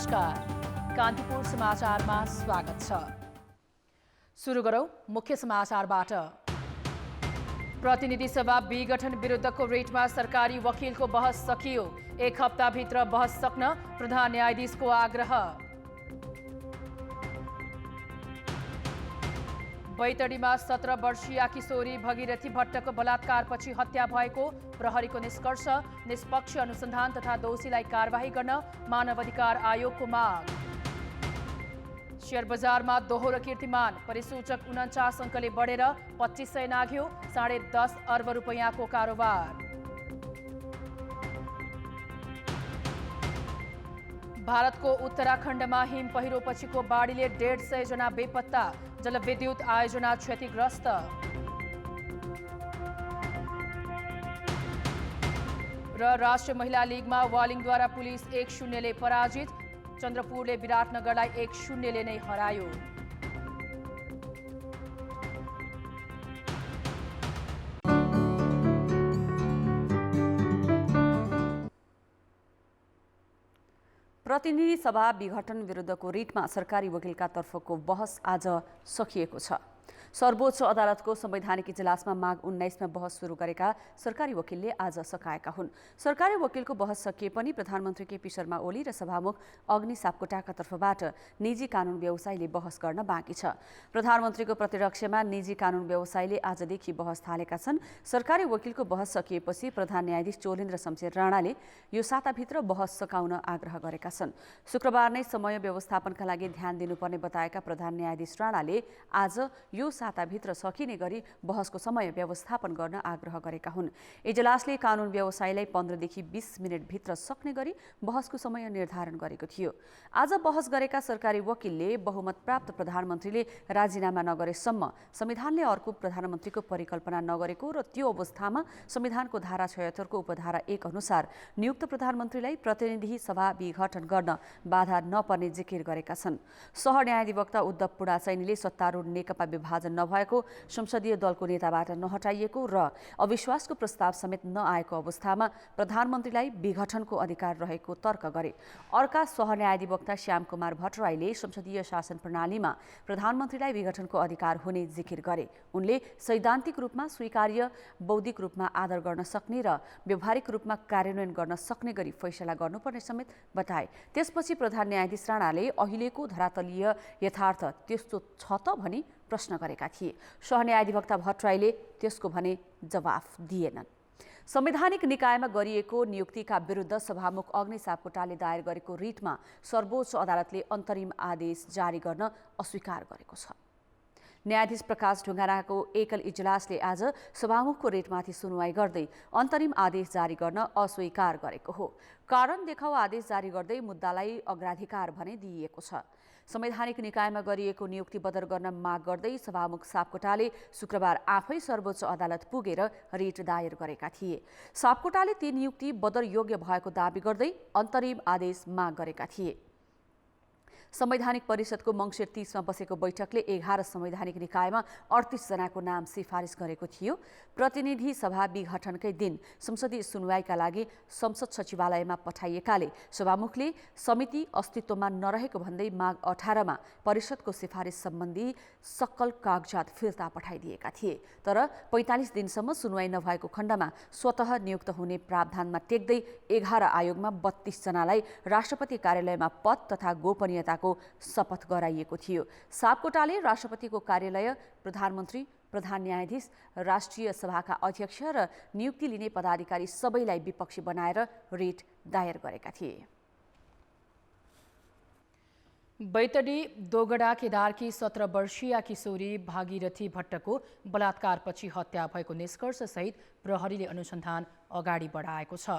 नमस्कार, कान्तिपुर समाचारमा स्वागत छ। सुरु गरौं मुख्य समाचारबाट। प्रतिनिधि सभा विघटन विरुद्धको रिटमा सरकारी वकिलको बहस सकियो। 1 हप्ताभित्र बहस सक्न प्रधान न्यायाधीशको आग्रह। बैतडीमा 17 वर्षीया किशोरी भगीरथी भट्टको बलात्कारपछि हत्या भएको प्रहरीको निष्कर्ष। निष्पक्ष अनुसन्धान तथा दोषीलाई कारबाही गर्न मानवाधिकार आयोगको माग। शेयर बजारमा दोहोरो कीर्तिमान, परिसूचक 49 अङ्कले बढेर 2500 नाघ्यो। 10.5 अर्ब रुपैयाँको कारोबार। भारतको उत्तराखण्डमा हिम पहिरोपछिको बाढीले 150 जना बेपत्ता। जलविद्युत आयोजना क्षतिग्रस्त। र राष्ट्रिय महिला लिगमा वालिङद्वारा पुलिस 1-0 ले पराजित। चन्द्रपुरले विराटनगरलाई 1-0 नै हरायो। प्रतिनिधि सभा विघटन विरुद्धको रिटमा सरकारी वकिलका तर्फको बहस आज सकिएको छ। सर्वोच्च अदालतको संवैधानिक इजलासमा माघ 19मा बहस सुरु गरेका सरकारी वकिलले आज सकाएका हुन्। सरकारी वकिलको बहस सकिए पनि प्रधानमन्त्री केपी शर्मा ओली र सभामुख अग्नि सापकोटाका तर्फबाट निजी कानून व्यवसायीले बहस गर्न बाँकी छ। प्रधानमन्त्रीको प्रतिरक्षामा निजी कानून व्यवसायीले आजदेखि बहस थालेका छन्। सरकारी वकिलको बहस सकिएपछि प्रधान न्यायाधीश चोलेन्द्र शमशेर राणाले यो साताभित्र बहस सकाउन आग्रह गरेका छन्। शुक्रबार नै समय व्यवस्थापनका लागि ध्यान दिनुपर्ने बताएका प्रधान न्यायाधीश राणाले आज यो साताभित्र सकिने गरी बहसको समय व्यवस्थापन गर्न आग्रह गरेका हुन्। इजलासले कानून व्यवसायीलाई 15 देखि 20 मिनेटभित्र सक्ने गरी बहसको समय निर्धारण गरेको थियो। आज बहस गरेका सरकारी वकिलले बहुमत प्राप्त प्रधानमन्त्रीले राजीनामा नगरेसम्म संविधानले अर्को प्रधानमन्त्रीको परिकल्पना नगरेको र त्यो अवस्थामा संविधानको धारा 76 को उपधारा 1 अनुसार नियुक्त प्रधानमन्त्रीलाई प्रतिनिधि सभा विघटन गर्न बाधा नपर्ने जिकिर गरेका छन्। सहन्यायाधिवक्ता उद्धव पुडाचैनीले सत्तारूढ नेकपा विभाजन नभएको, संसदीय दलको नेताबाट नहटाइएको र अविश्वासको प्रस्ताव समेत नआएको अवस्थामा प्रधानमन्त्रीलाई विघटनको अधिकार रहेको तर्क गरे। अर्का सहन्यायाधिवक्ता श्यामकुमार भट्टराईले संसदीय शासन प्रणालीमा प्रधानमन्त्रीलाई विघटनको अधिकार हुने जिकिर गरे। उनले सैद्धान्तिक रूपमा स्वीकार्य, बौद्धिक रूपमा आदर गर्न सक्ने र व्यावहारिक रूपमा कार्यान्वयन गर्न सक्ने गरी फैसला गर्नुपर्ने समेत बताए। त्यसपछि प्रधान न्यायाधीश राणाले अहिलेको धरातलीय यथार्थ त्यस्तो छ त भनी प्रश्न गरेका थिए। सहन्यायाधिवक्ता भट्टराईले त्यसको भने जवाफ दिएनन्। संवैधानिक निकायमा गरिएको नियुक्तिका विरुद्ध सभामुख अग्नि सापकोटाले दायर गरेको रिटमा सर्वोच्च अदालतले अन्तरिम आदेश जारी गर्न अस्वीकार गरेको छ। न्यायाधीश प्रकाश ढुङ्गानाको एकल इजलासले आज सभामुखको रिटमाथि सुनवाई गर्दै अन्तरिम आदेश जारी गर्न अस्वीकार गरेको हो। कारण देखाउ आदेश जारी गर्दै मुद्दालाई अग्राधिकार भने दिइएको छ। संवैधानिक निकायमा गरिएको नियुक्ति बदर गर्न माग गर्दै सभामुख सापकोटाले शुक्रबार आफै सर्वोच्च अदालत पुगेर रिट दायर गरेका थिए। सापकोटाले ती नियुक्ति बदर योग्य भएको दावी गर्दै अन्तरिम आदेश माग गरेका थिए। संवैधानिक परिषदको मङ्सिर 30 मा बसेको बैठकले 11 संवैधानिक निकायमा 38 जनाको नाम सिफारिस गरेको थियो। प्रतिनिधि सभा विघटनकै दिन संसदीय सुनवाईका लागि संसद सचिवालयमा पठाइएकाले सभामुखले समिति अस्तित्वमा नरहेको भन्दै माघ 18 मा परिषदको सिफारिस सम्बन्धी सक्कल कागजात फिर्ता पठाइदिएका थिए। तर 45 दिनसम्म सुनवाई नभएको खण्डमा स्वतः नियुक्त हुने प्रावधानमा टेक्दै 11 आयोगमा 32 जनालाई राष्ट्रपति कार्यालयमा पद तथा गोपनीयता शपथ गराइएको थियो। सापकोटाले राष्ट्रपतिको कार्यालय, प्रधानमन्त्री, प्रधान न्यायाधीश, राष्ट्रिय सभाका अध्यक्ष र नियुक्ति लिने पदाधिकारी सबैलाई विपक्षी बनाएर रिट दायर गरेका थिए। बैतडी दोगडा केदारकी 17 वर्षीया किशोरी भागीरथी भट्टको बलात्कारपछि हत्या भएको निष्कर्षसहित प्रहरीले अनुसन्धान अगाडि बढाएको छ।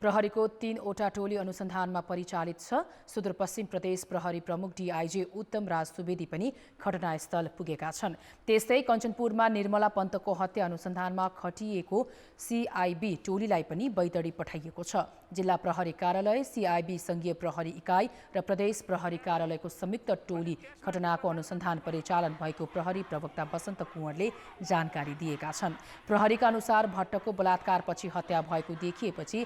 प्रहरीको 3वटा टोली अनुसन्धानमा परिचालित छ। सुदूरपश्चिम प्रदेश प्रहरी प्रमुख डीआईजी उत्तम राज सुवेदी पनि घटनास्थल पुगेका छन्। त्यस्तै कञ्चनपुरमा निर्मला पन्तको हत्या अनुसन्धानमा खटिएको सीआईबी टोलीलाई पनि बैतडी पठाइएको छ। जिल्ला प्रहरी कार्यालय, सीआईबी संघीय प्रहरी इकाइ र प्रदेश प्रहरी कार्यालयको संयुक्त टोली घटनाको अनुसन्धान परिचालन भएको प्रहरी प्रवक्ता बसन्त कुँवरले जानकारी दिएका छन्। प्रहरीका अनुसार भट्टको बलात्कारपछि हत्या भएको देखिएपछि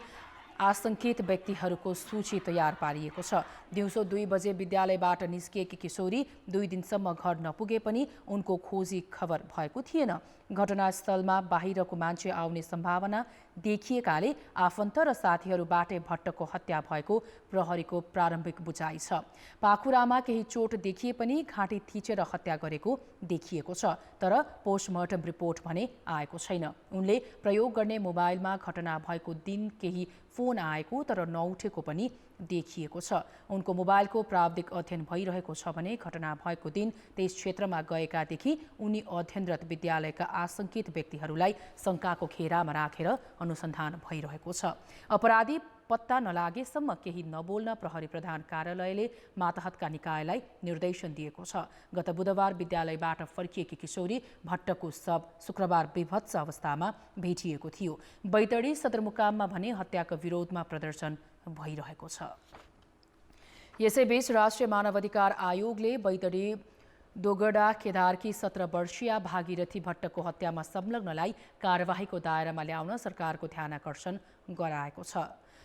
आशंकित व्यक्तिहरूको सूची तयार पारिएको छ। दिउँसो 2 बजे विद्यालयबाट निस्किएकी किशोरी 2 दिनसम्म घर नपुगे पनि उनको खोजी खबर भएको थिएन। घटनास्थलमा बाहिरको मान्छे आउने सम्भावना देखिएकाले आफन्त र साथीहरूबाटै भट्टको हत्या भएको प्रहरीको प्रारम्भिक बुझाइ छ। पाखुरामा केही चोट देखिए पनि घाँटी थिचेर हत्या गरेको देखिएको छ, तर पोस्टमार्टम रिपोर्ट भने आएको छैन। उनले प्रयोग गर्ने मोबाइलमा घटना भएको दिन केही फोन आएको तर नउठेको पनि देखिएको छ। उनको मोबाइलको प्राविधिक अध्ययन भइरहेको छ भने घटना भएको दिन त्यस क्षेत्रमा गएकादेखि उनी अध्ययनरत विद्यालयका आशंकित व्यक्तिहरूलाई शङ्काको घेरामा राखेर अनुसन्धान भइरहेको छ। अपराधी पत्ता नलागेसम्म केही नबोल्न प्रहरी प्रधान कार्यालयले मातहतका निकायलाई निर्देशन दिएको छ। गत बुधबार विद्यालयबाट फर्किएकी किशोरी भट्टको शव शुक्रबार विभत्स अवस्थामा भेटिएको थियो। बैतडी सदरमुकाममा भने हत्याको विरोधमा प्रदर्शन भइरहेको छ। यसैबीच राष्ट्रिय मानवाधिकार आयोगले बैतडी दोगडा केदारकी 17 वर्षीय भागीरथी भट्टको हत्यामा संलग्नलाई कारबाहीको दायरामा ल्याउन सरकारको ध्यानाकर्षण गराएको छ।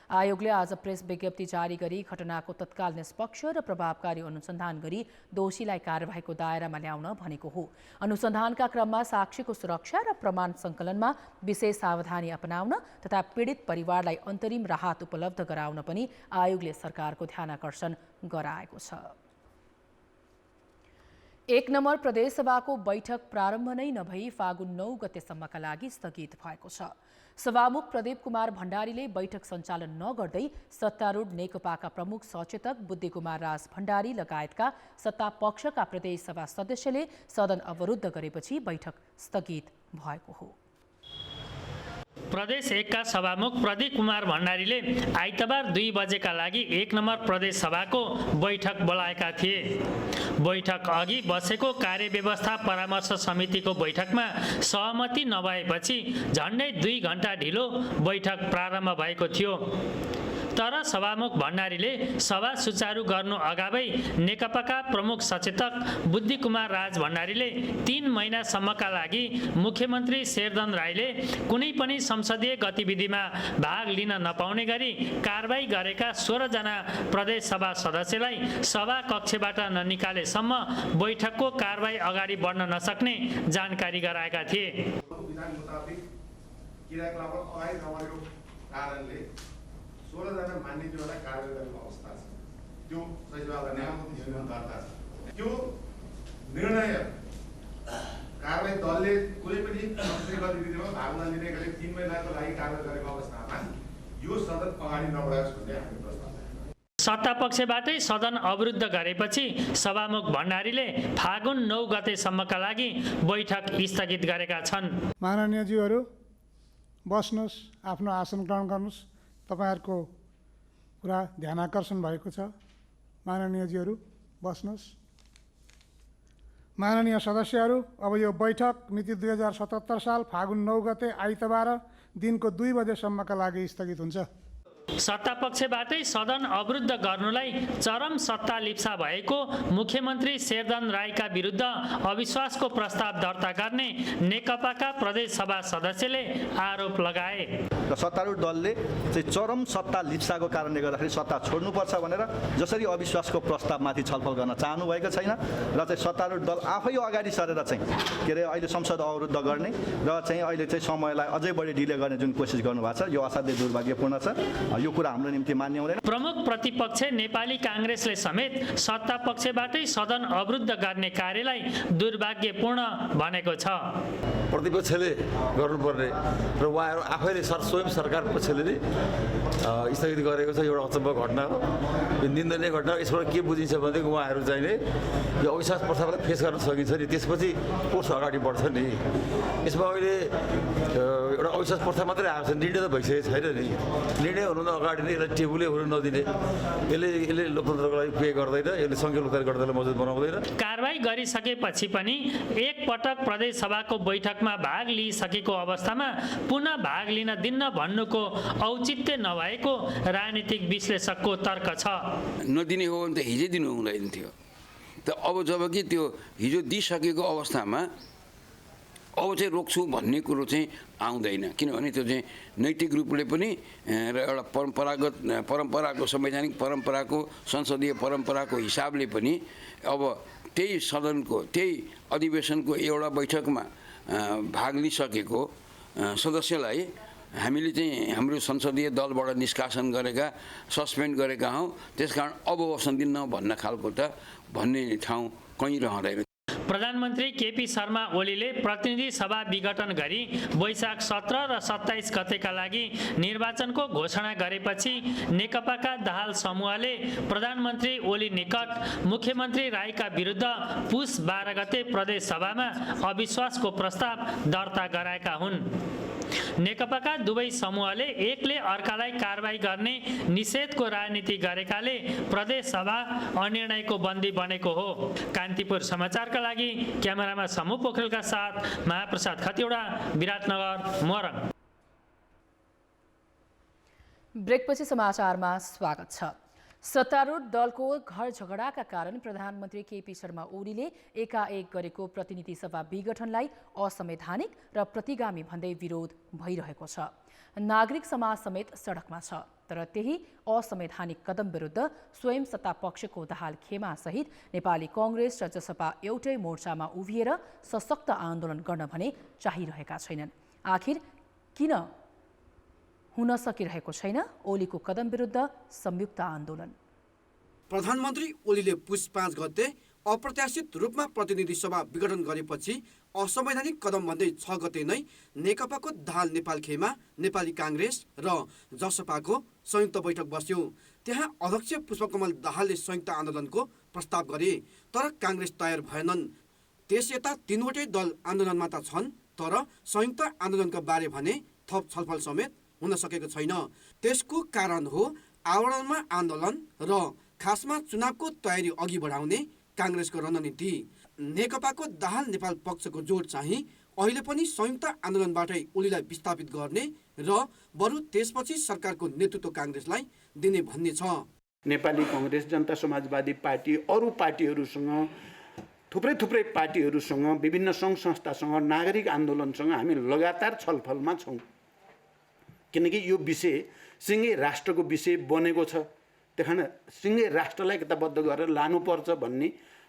आयोगले आज प्रेस विज्ञप्ति जारी गरी घटनाको तत्काल निष्पक्ष र प्रभावकारी अनुसन्धान गरी दोषीलाई कारबाहीको दायरामा ल्याउन भनेको हो। अनुसन्धानका क्रममा साक्षीको सुरक्षा र प्रमाण सङ्कलनमा विशेष सावधानी अपनाउन तथा पीडित परिवारलाई अन्तरिम राहत उपलब्ध गराउन पनि आयोगले सरकारको ध्यानाकर्षण गराएको छ। 1 नम्बर प्रदेशसभाको बैठक प्रारम्भ नै नभई फागुन 9 गतेसम्मका लागि स्थगित भएको छ। सभामुख प्रदीप कुमार भण्डारीले बैठक सञ्चालन नगर्दै सत्तारूढ नेकपाका प्रमुख सचेतक बुद्धिकुमार राज भण्डारी लगायतका सत्तापक्षका प्रदेश सभा सदस्यले सदन अवरुद्ध गरेपछि बैठक स्थगित भएको हो। प्रदेश 1 का सभामुख प्रदीप कुमार भण्डारीले आइतबार 2 बजेका लागि 1 नम्बर प्रदेश सभाको बैठक बोलाएका थिए। बैठक अघि बसेको कार्यव्यवस्था परामर्श समितिको बैठकमा सहमति नभएपछि झन्डै 2 घण्टा ढिलो बैठक प्रारम्भ भएको थियो। तर सभामुख भण्डारीले सभा सुचारू गर्नु अगावै नेकपाका प्रमुख सचेतक बुद्धिकुमार राज भण्डारीले 3 महिनासम्मका लागि मुख्यमन्त्री शेरधन राईले कुनै पनि संसदीय गतिविधिमा भाग लिन नपाउने गरी कारबाही गरेका 16 जना प्रदेश सभा सदस्यलाई सभा कक्षबाट ननिकालेसम्म बैठकको कारबाही अगाडि बढ्न नसक्ने जानकारी गराएका थिए। कारणले 16 जना मान्यज्यूलाई कारबाही गरेको अवस्था छ। त्यो सचिवालय नियम दर्ता छ। त्यो निर्णय कारबाही दलले कुनै पनि संसदीय गतिविधिमा भाग नलिने गरी 3 महिनाको लागि कारबाही गरेको अवस्थामा यो सदन अगाडि नबढोस् भन्ने हामी प्रस्ताव गरेका छौँ। सत्तापक्षबाटै सदन अवरुद्ध गरेपछि सभामुख भण्डारीले फागुन 9 गतेसम्मका लागि बैठक स्थगित गरेका छन्। माननीयज्यूहरू बस्नुहोस्, आफ्नो आसन ग्रहण गर्नुहोस्। तपाईहरुको कुरा ध्यानाकर्षण भएको छ। माननीयज्यूहरू बस्नुहोस्। माननीय सदस्यहरू, अब यो बैठक मिति 2077 साल फागुन 9 गते आइतबार दिनको 2 बजेसम्मका लागि स्थगित हुन्छ। सत्तापक्षबाटै सदन अवरुद्ध गर्नुलाई चरम सत्ता लिप्सा भएको मुख्यमन्त्री शेरधन राईका विरुद्ध अविश्वासको प्रस्ताव दर्ता गर्ने नेकपाका प्रदेश सभा सदस्यले आरोप लगाए। र सत्तारूढ दलले चाहिँ चरम सत्ता लिप्साको कारणले गर्दाखेरि सत्ता छोड्नुपर्छ भनेर जसरी अविश्वासको प्रस्तावमाथि छलफल गर्न चाहनु भएको छैन र चाहिँ सत्तारूढ दल आफै अगाडि सरेर चाहिँ के अरे अहिले संसद अवरुद्ध गर्ने र चाहिँ अहिले चाहिँ समयलाई अझै बढी डिले गर्ने जुन कोसिस गर्नुभएको छ यो असाध्यै दुर्भाग्यपूर्ण छ। यो कुरा हाम्रो निम्ति मान्य हुँदैन। प्रमुख प्रतिपक्ष नेपाली काङ्ग्रेसले समेत सत्ता पक्षबाटै सदन अवरुद्ध गर्ने कार्यलाई दुर्भाग्यपूर्ण भनेको छ। प्रतिपक्षले गर्नुपर्ने र उहाँहरू आफैले स्वयं सरकार पक्षले नै स्थगित गरेको छ एउटा अचम्म घटना हो। यो निन्दनीय घटना। यसबाट के बुझिन्छ भनेदेखि उहाँहरू चाहिँ नि यो अविश्वास प्रस्तावलाई फेस गर्न सकिन्छ नि, त्यसपछि कोर्स अगाडि बढ्छ नि। यसमा अहिले एउटा अविश्वास प्रस्ताव मात्रै आएको छ, निर्णय त भइसकेको छैन नि। निर्णय हुनुभन्दा अगाडि नै यसलाई टेबुलै हुन नदिने, यसले लोकतन्त्रको लागि पे गर्दैन, यसले सङ्घीय लोकतन्त्र गर्दैन, मजबुत बनाउँदैन। कारबाही गरिसकेपछि पनि एक पटक प्रदेश सभाको बैठकमा भाग लिइसकेको अवस्थामा पुनः भाग लिन दिन्न भन्नुको औचित्य नभएको राजनीतिक विश्लेषकको तर्क छ। नदिने हो भने त हिजै दिनु हुँदैन थियो। त अब जब कि त्यो हिजो दिइसकेको अवस्थामा अब चाहिँ रोक्छु भन्ने कुरो चाहिँ आउँदैन, किनभने त्यो चाहिँ नैतिक रूपले पनि र एउटा परम्पराको संवैधानिक परम्पराको संसदीय परम्पराको हिसाबले पनि अब त्यही सदनको त्यही अधिवेशनको एउटा बैठकमा भाग लिइसकेको सदस्यलाई हामीले चाहिँ हाम्रो संसदीय दलबाट निष्कासन गरेका सस्पेन्ड गरेका हौँ, त्यसकारण अब बस्न दिन्न भन्न खालको त भन्ने ठाउँ कहीँ रहँदैन। प्रधानमन्त्री केपी शर्मा ओलीले प्रतिनिधि सभा विघटन गरी वैशाख 17 र 27 गतेका लागि निर्वाचनको घोषणा गरेपछि नेकपाका दाहाल समूहले प्रधानमन्त्री ओली निकट मुख्यमन्त्री राईका विरुद्ध पुस 12 गते प्रदेश सभामा अविश्वासको प्रस्ताव दर्ता गराएका हुन्। नेकपाका दुवै समूहले एकले अर्कालाई कारबाही गर्ने निषेधको राजनीति गरेकाले प्रदेश सभा अनिर्णयको बन्दी बनेको हो। कान्तिपुर समाचारका लागि क्यामेरामा समूह पोखरेलका साथ महाप्रसाद खतिवडा, विराटनगर, मोरङ। ब्रेकपछि समाचारमा स्वागत छ। सत्तारूढ दलको घर झगडाका कारण प्रधानमन्त्री केपी शर्मा ओलीले एकाएक गरेको प्रतिनिधि सभा विघटनलाई असंवैधानिक र प्रतिगामी भन्दै विरोध भइरहेको छ। नागरिक समाज समेत सडकमा छ। तर त्यही असंवैधानिक कदम विरुद्ध स्वयं सत्ता पक्षको दाहाल खेमा सहित नेपाली कांग्रेस र जसपा एउटै मोर्चामा उभिएर सशक्त आन्दोलन गर्न भने चाहिरहेका छैनन्। आखिर किन हुन सकिरहेको छैन ओलीको कदम विरुद्ध संयुक्त आन्दोलन? प्रधानमन्त्री ओलीले पुस 5 गते अप्रत्याशित रूपमा प्रतिनिधि सभा विघटन गरेपछि असंवैधानिक कदम भन्दै 6 गते नै नेकपाको दाहाल नेपाल खेमा नेपाली कांग्रेस र जसपाको संयुक्त बैठक बस्यो। त्यहाँ अध्यक्ष पुष्पकमल दाहालले संयुक्त आन्दोलनको प्रस्ताव गरे, तर कांग्रेस तयार भएनन्। त्यस यता तीनवटै दल आन्दोलनमा त छन्, तर संयुक्त आन्दोलनका बारे भने थप छलफल समेत हुन सकेको छैन। त्यसको कारण हो आवरणमा आन्दोलन र खासमा चुनावको तयारी अघि बढाउने कांग्रेसको रणनीति। नेकपाको दाहाल नेपाल पक्षको जोड चाहिँ अहिले पनि संयुक्त आन्दोलनबाटै ओलीलाई विस्थापित गर्ने र बरु त्यसपछि सरकारको नेतृत्व कांग्रेसलाई दिने भन्ने छ। नेपाली कांग्रेस, जनता समाजवादी पार्टी, अरू पार्टीहरूसँग, थुप्रै पार्टीहरूसँग, विभिन्न सङ्घ संस्थासँग, नागरिक आन्दोलनसँग हामी लगातार छलफलमा छौँ। किनकि यो विषय सिङ्गै राष्ट्रको विषय बनेको छ। त्यही कारण सिङ्गै राष्ट्रलाई एकताबद्ध गरेर लानुपर्छ भन्ने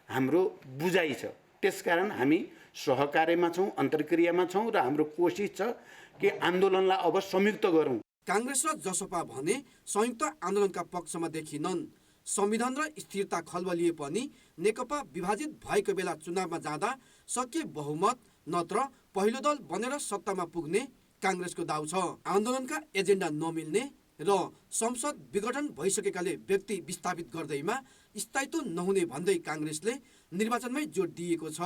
हाम्रो बुझाइ छ। त्यसकारण हामी सहकार्यमा छौँ, अन्तर्क्रियामा छौँ र हाम्रो कोसिस छ कि आन्दोलनलाई अब संयुक्त गरौँ। कांग्रेस र जसपा भने संयुक्त आन्दोलनका पक्षमा देखिनन्। संविधान र स्थिरता खल्बलिए पनि नेकपा विभाजित भएको बेला चुनावमा जाँदा सके बहुमत नत्र पहिलो दल बनेर सत्तामा पुग्ने कांग्रेसको दाउ छ। आन्दोलनका एजेन्डा नमिल्ने र संसद विघटन भइसकेकाले व्यक्ति विस्थापित गर्दैमा स्थायित्व नहुने भन्दै कांग्रेसले निर्वाचनमै जोड दिएको छ।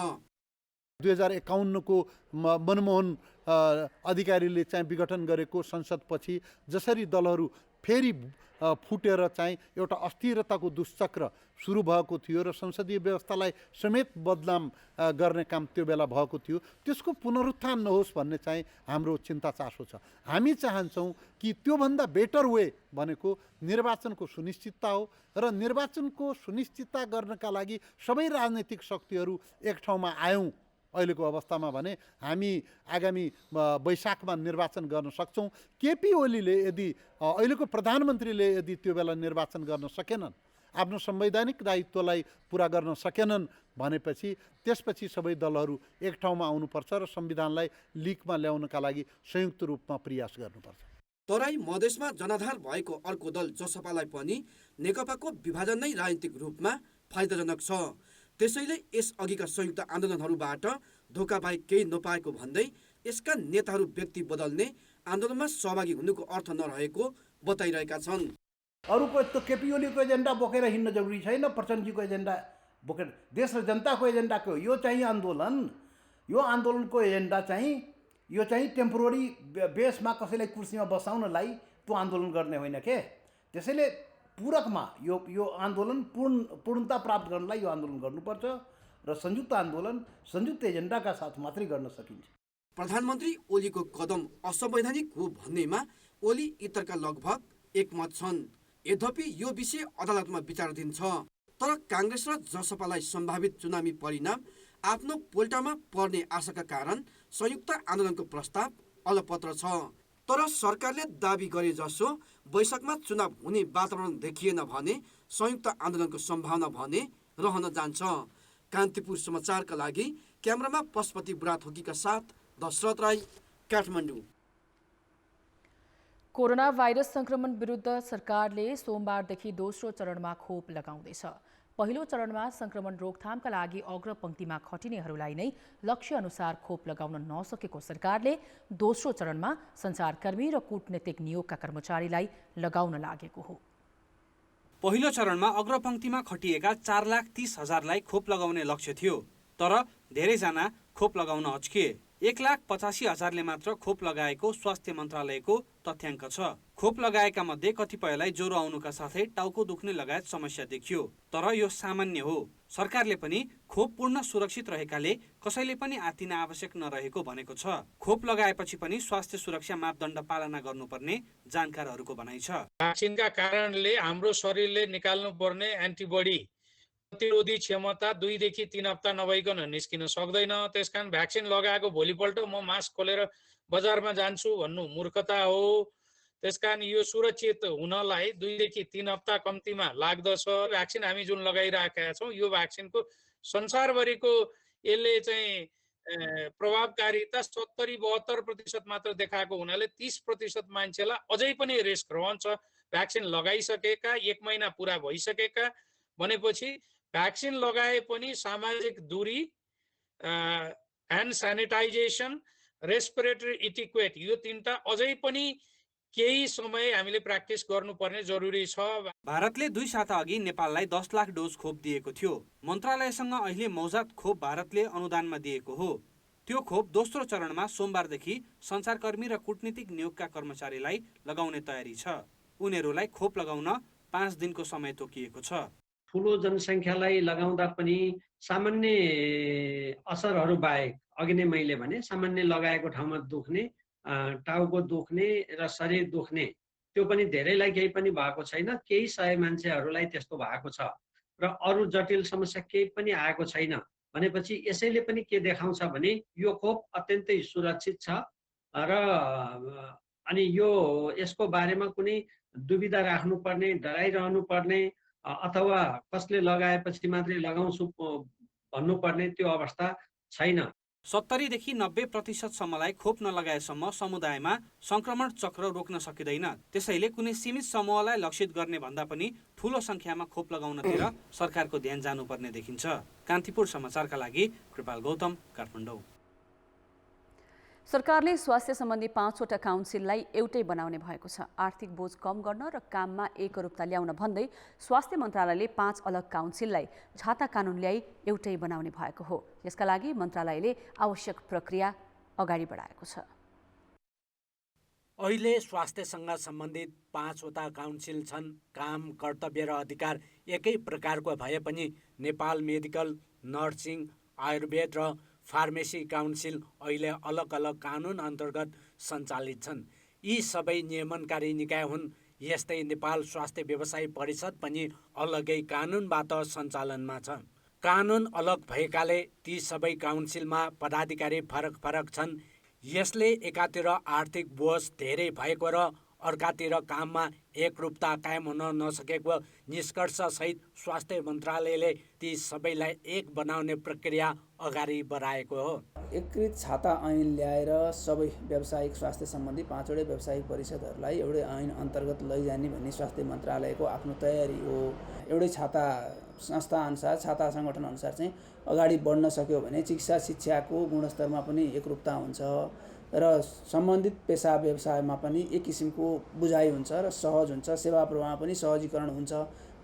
2051 को मनमोहन अधिकारीले चाहिँ विघटन गरेको संसदपछि जसरी दलहरू फेरि फुटेर चाहिँ एउटा अस्थिरताको दुश्चक्र सुरु भएको थियो र संसदीय व्यवस्थालाई समेत बदनाम गर्ने काम त्यो बेला भएको थियो, त्यसको पुनरुत्थान नहोस् भन्ने चाहिँ हाम्रो चिन्ता चासो छ। हामी चाहन्छौँ कि त्योभन्दा बेटर वे भनेको निर्वाचनको सुनिश्चितता हो र निर्वाचनको सुनिश्चितता गर्नका लागि सबै राजनैतिक शक्तिहरू एक ठाउँमा आयौँ। अहिलेको अवस्थामा भने हामी आगामी वैशाखमा निर्वाचन गर्न सक्छौँ। केपी ओलीले यदि अहिलेको प्रधानमन्त्रीले यदि त्यो बेला निर्वाचन गर्न सकेनन्, आफ्नो संवैधानिक दायित्वलाई पुरा गर्न सकेनन् भनेपछि त्यसपछि सबै दलहरू एक ठाउँमा आउनुपर्छ र संविधानलाई लिकमा ल्याउनका लागि संयुक्त रूपमा प्रयास गर्नुपर्छ। तराई मधेसमा जनाधार भएको अर्को दल जसपालाई पनि नेकपाको विभाजन नै राजनीतिक रूपमा फाइदाजनक छ। त्यसैले यस अघिका संयुक्त आन्दोलनहरूबाट धोका बाहेक केही नपाएको भन्दै यसका नेताहरू व्यक्ति बदल्ने आन्दोलनमा सहभागी हुनुको अर्थ नरहेको बताइरहेका छन्। अरूको त केपी ओलीको एजेन्डा बोकेर हिँड्न जरुरी छैन, प्रचण्डजीको एजेन्डा बोकेर देश र जनताको एजेन्डाको यो चाहिँ आन्दोलन, यो आन्दोलनको एजेन्डा चाहिँ यो चाहिँ टेम्पोररी बेसमा कसैलाई कुर्सीमा बसाउनलाई त्यो आन्दोलन गर्ने होइन के। त्यसैले पूरकमा यो आन्दोलन पूर्णता प्राप्त गर्नलाई यो आन्दोलन गर्नुपर्छ र संयुक्त आन्दोलन संयुक्त एजेन्डाका साथ मात्रै गर्न सकिन्छ। प्रधानमन्त्री ओलीको कदम असंवैधानिक हो भन्नेमा ओली इतरका लगभग एकमत छन्। यद्यपि यो विषय अदालतमा विचाराधीन छ। तर कांग्रेस र जसपालाई सम्भावित चुनावी परिणाम आफ्नो पोल्टामा पर्ने आशाका कारण संयुक्त आन्दोलनको प्रस्ताव अलपत्र छ। तर सरकारले दाबी गरे जसो वैशाखमा चुनाव हुने वातावरण देखिएन भने संयुक्त आन्दोलनको सम्भावना भने रहन जान्छ। कान्तिपुर समाचारका लागि क्यामेरामा पशुपति बुढाथोकीका साथ दशरथ राई, काठमाडौँ। कोरोना भाइरस संक्रमण विरुद्ध सरकारले सोमबारदेखि दोस्रो चरणमा खोप लगाउँदैछ। पहिलो चरणमा संक्रमण रोकथामका लागि अग्रपंक्तिमा खटिनेहरूलाई नै लक्ष्य अनुसार खोप लगाउन नसकेको सरकारले दोस्रो चरणमा सञ्चारकर्मी र कूटनीतिक नियोगका कर्मचारीलाई लगाउन लागेको हो। पहिलो चरणमा अग्रपंक्तिमा खटिएका 4,30,000लाई खोप लगाउने लक्ष्य थियो, तर धेरैजना खोप लगाउन अच्किए। 1,85,000ले मात्र खोप लगाएको स्वास्थ्य मन्त्रालयको तथ्याङ्क छ। खोप लगाएका मध्ये कतिपयलाई ज्वरो आउनुका साथै टाउको दुख्ने लगायत समस्या देखियो, तर यो सामान्य हो। सरकारले पनि खोप पूर्ण सुरक्षित रहेकाले कसैले पनि आत्तिन आवश्यक नरहेको भनेको छ। खोप लगाएपछि पनि स्वास्थ्य सुरक्षा मापदण्ड पालना गर्नुपर्ने जानकारहरूको भनाइ छ। भ्याक्सिनका कारणले हाम्रो शरीरले निकाल्नु पर्ने एन्टिबडी प्रतिरोधी क्षमता 2 देखि 3 हप्ता नभइकन निस्किन सक्दैन। त्यसकारण भ्याक्सिन लगाएको भोलिपल्ट म मास्क खोलेर बजारमा जान्छु भन्नु मूर्खता हो। त्यसकारण यो सुरक्षित हुनलाई 2 देखि 3 हप्ता कम्तीमा लाग्दछ। भ्याक्सिन हामी जुन लगाइरहेका छौँ यो भ्याक्सिनको संसारभरिको यसले चाहिँ प्रभावकारिता 70-72% मात्र देखाएको हुनाले 30% मान्छेलाई अझै पनि रिस्क रहन्छ। भ्याक्सिन लगाइसकेका 1 महिना पुरा भइसकेका भनेपछि भ्याक्सिन लगाए पनि सामाजिक दूरी, ह्यान्ड सेनिटाइजेसन, रेस्पिरेटरी इटिक्वेट यो 3टा अझै पनि केही समय हामीले प्र्याक्टिस गर्नुपर्ने जरुरी छ। भारतले 2 साता अघि नेपाललाई 10 लाख डोज खोप दिएको थियो। मन्त्रालयसँग अहिले मौजात खोप भारतले अनुदानमा दिएको हो। त्यो खोप दोस्रो चरणमा सोमबारदेखि सञ्चारकर्मी र कूटनीतिक नियोगका कर्मचारीलाई लगाउने तयारी छ। उनीहरूलाई खोप लगाउन 5 दिनको समय तोकिएको छ। ठुलो जनसङ्ख्यालाई लगाउँदा पनि सामान्य असरहरू बाहेक अघि नै मैले भने सामान्य लगाएको ठाउँमा दुख्ने, टाउको दुख्ने र शरीर दुख्ने त्यो पनि धेरैलाई केही पनि भएको छैन। केही 100 मान्छेहरूलाई त्यस्तो भएको छ र अरू जटिल समस्या केही पनि आएको छैन भनेपछि यसैले पनि के देखाउँछ भने यो खोप अत्यन्तै सुरक्षित छ र अनि यो यसको बारेमा कुनै दुविधा राख्नुपर्ने, डराइरहनु पर्ने अथवा कसले लगाएपछि मात्रै लगाउँछु भन्नुपर्ने त्यो अवस्था छैन। 70 देखि 90% सम्मलाई खोप नलगाएसम्म समुदायमा संक्रमण चक्र रोक्न सकिँदैन। त्यसैले कुनै सीमित समूहलाई लक्षित गर्ने भन्दा पनि ठूलो संख्यामा खोप लगाउनतिर सरकारको ध्यान जानुपर्ने देखिन्छ। कान्तिपुर समाचारका लागि कृपाल गौतम, काठमाडौँ। सरकारले स्वास्थ्य सम्बन्धी 5वटा काउन्सिललाई एउटै बनाउने भएको छ। आर्थिक बोझ कम गर्न र काममा एकरूपता ल्याउन भन्दै स्वास्थ्य मन्त्रालयले 5 अलग काउन्सिललाई छाता कानुन ल्याई एउटै बनाउने भएको हो। यसका लागि मन्त्रालयले आवश्यक प्रक्रिया अगाडि बढाएको छ। अहिले स्वास्थ्यसँग सम्बन्धित 5वटा काउन्सिल छन्। काम, कर्तव्य र अधिकार एकै प्रकारको भए पनि नेपाल मेडिकल, नर्सिङ, आयुर्वेद र फार्मेसी काउन्सिल अहिले अलग अलग कानुन अन्तर्गत सञ्चालित छन्। यी सबै नियमनकारी निकाय हुन्। यस्तै नेपाल स्वास्थ्य व्यवसायी परिषद पनि अलगै कानुनबाट सञ्चालनमा छ। कानुन अलग भएकाले ती सबै काउन्सिलमा पदाधिकारी फरक फरक छन्। यसले एकातिर आर्थिक बोझ धेरै भएको र अर्कातिर काममा एकरूपता कायम हुन नसकेको निष्कर्षसहित स्वास्थ्य मन्त्रालयले ती सबैलाई एक बनाउने प्रक्रिया अगाडि बढाएको हो। एकीकृत छाता ऐन ल्याएर सबै व्यावसायिक स्वास्थ्य सम्बन्धी 5वटै व्यावसायिक परिषदहरूलाई एउटै ऐन अन्तर्गत लैजाने भन्ने स्वास्थ्य मन्त्रालयको आफ्नो तयारी हो। एउटै छाता संस्था अनुसार, छाता सङ्गठन अनुसार चाहिँ अगाडि बढ्न सक्यो भने चिकित्सा शिक्षाको गुणस्तरमा पनि एकरूपता हुन्छ र सम्बन्धित पेसा व्यवसायमा पनि एक किसिमको बुझाइ हुन्छ र सहज हुन्छ, सेवा प्रवाह पनि सहजीकरण हुन्छ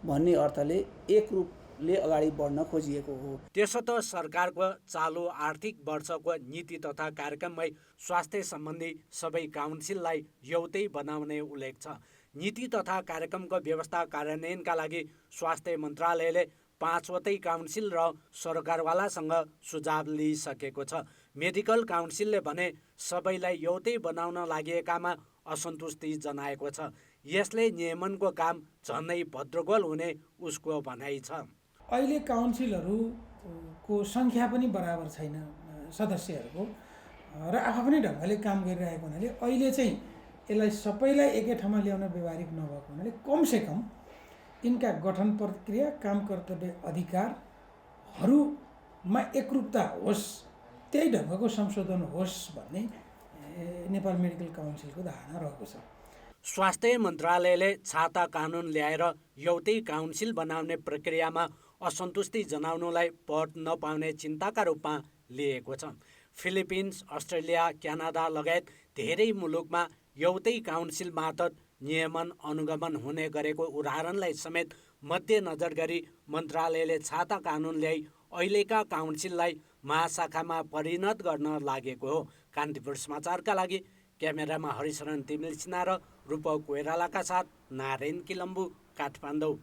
भन्ने अर्थले एक रूपले अगाडि बढ्न खोजिएको हो। त्यसो त सरकारको चालु आर्थिक वर्षको नीति तथा कार्यक्रममै स्वास्थ्य सम्बन्धी सबै काउन्सिललाई एउटै बनाउने उल्लेख छ। नीति तथा कार्यक्रमको व्यवस्था कार्यान्वयनका लागि स्वास्थ्य मन्त्रालयले 5वटै काउन्सिल र सरकारवालासँग सुझाव लिइसकेको छ। मेडिकल काउन्सिलले भने सबैलाई एउटै बनाउन लागेकामा असन्तुष्टि जनाएको छ। यसले नियमनको काम झनै भद्रगोल हुने उसको भनाइ छ। अहिले काउन्सिलहरूको सङ्ख्या पनि बराबर छैन सदस्यहरूको र आफा पनि ढङ्गले काम गरिरहेको हुनाले अहिले चाहिँ यसलाई सबैलाई एकै ठाउँमा ल्याउन व्यवहारिक नभएको हुनाले कमसेकम यिनका गठन प्रक्रिया काम कर्तव्य अधिकारहरूमा एकरूपता होस्, त्यही ढङ्गको संशोधन होस् भन्ने नेपाल मेडिकल काउन्सिलको धारणा रहेको छ। स्वास्थ्य मन्त्रालयले छाता कानुन ल्याएर एउटै काउन्सिल बनाउने प्रक्रियामा असन्तुष्टि जनाउनुलाई पद नपाउने चिन्ताका रूपमा लिएको छ। फिलिपिन्स, अस्ट्रेलिया, क्यानाडा लगायत धेरै मुलुकमा एउटै काउन्सिल मार्फत नियमन अनुगमन हुने गरेको उदाहरणलाई समेत मध्यनजर गरी मन्त्रालयले छाता कानुन ल्याई अहिलेका काउन्सिललाई महाशाखामा परिणत गर्न लागेको हो। कान्तिपुर समाचारका लागि क्यामेरामा हरिशरण तिमिल सिन्हा र रूपक कोइरालाका साथ नारायण किलम्बु, काठमाडौँ।